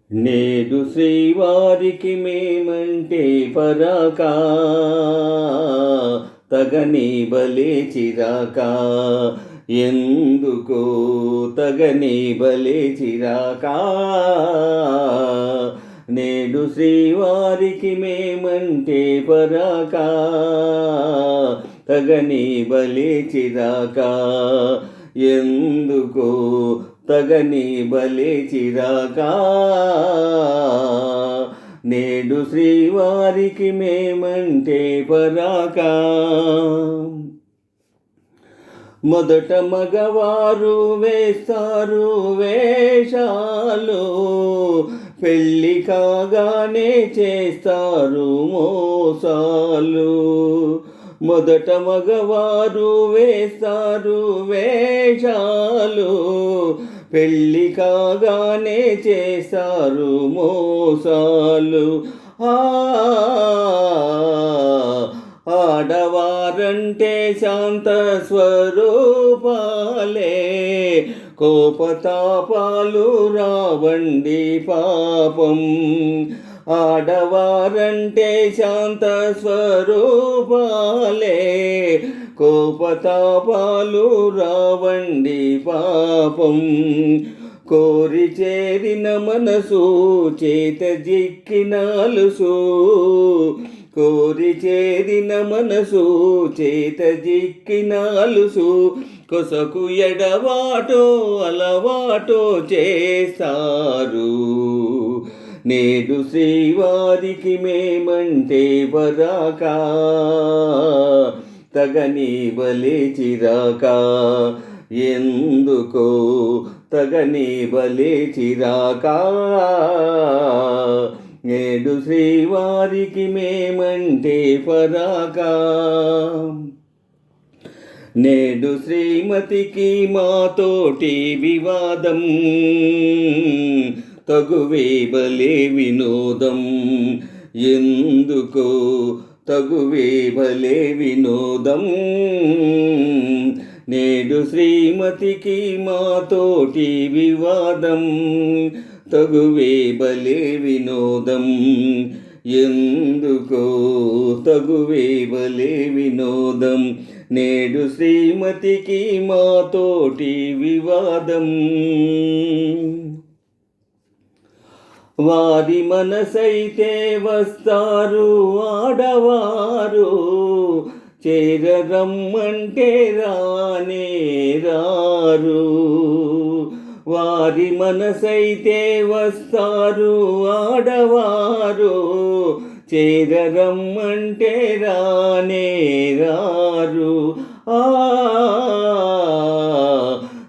నేడు శ్రీవారికి మేమంటే పరాకా, తగని బలే చిరాకా, ఎందుకో తగని బలే చిరాకా. నేడు శ్రీవారికి మేమంటే పరాకా, తగని బలే చిరాకా, ఎందుకో తగని బలే చిరాకా. నేడు శ్రీవారికి మేమంటే పరాకా. మొదట మగవారు వేస్తారు వేషాలు, పెళ్ళి కాగానే చేస్తారు మోసాలు. మొదట మగవారు వేస్తారు వేషాలు, పెళ్ళి కాగానే చేస్తారు మోసాలు. ఆడవారంటే శాంత స్వరూపాలే, కోపతాపాలు రావండి పాపం. ఆడవారంటే శాంత స్వరూపాలే, కోపతాపాలు రావండి పాపం. కోరి చేరిన మనసు చేత జిక్కిన అలుసు, కోరి చేరిన మనసు చేత జిక్కిన అలుసు. కొసకు ఎడవాటో అలవాటో చేస్తారు. నేడు శ్రీవారికి మేమంటే పరాకా, తగని బలే చిరాకా, ఎందుకో తగని బలే చిరాకా. నేడు శ్రీవారికి మేమంటే పరాకా. నేడు శ్రీమతికి మాతోటి వివాదం, తగువే బలే వినోదం, ఎందుకో తగువే బలే వినోదం. నేడు శ్రీమతికి మాతోటి వివాదం, తగువే బలే వినోదం, ఎందుకో తగువే బలే వినోదం. నేడు శ్రీమతికి మాతోటి వివాదం. వారి మనసైతే వస్తారు ఆడవారు, చేరరమ్మంటే రానే రారు. వారి మనసైతే వస్తారు ఆడవారు, చేరరమ్మంటే రానే రారు.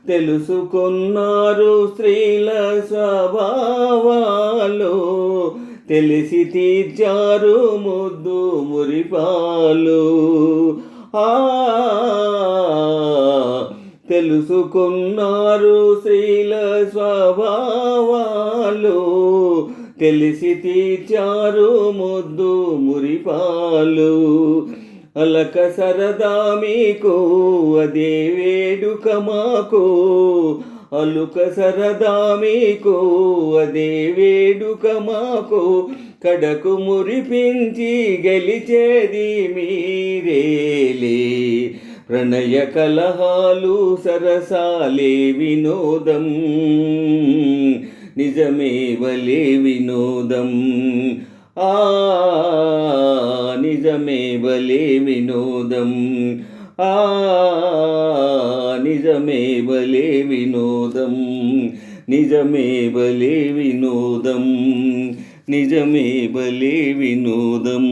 తెలుసుకున్నారు స్త్రీల స్వభావాలు, తెలిసి తీర్చారు ముద్దు మురిపాలు. తెలుసుకున్నారు స్త్రీల స్వభావాలు, తెలిసి తీర్చారు ముద్దు మురిపాలు. అలక సరదా మీకు అదే వేడుక మాకు, అలుక సరదా మీకు అదే వేడుక మాకు. కడకు మురిపించి గెలిచేది మీరేలే, ప్రణయ కలహాలు సరసాలే వినోదం, నిజమే బలే వినోదం. నిజమే బలే వినోదం, నిజమే బలే వినోదం, నిజమే బలే వినోదం, నిజమే బలే వినోదం.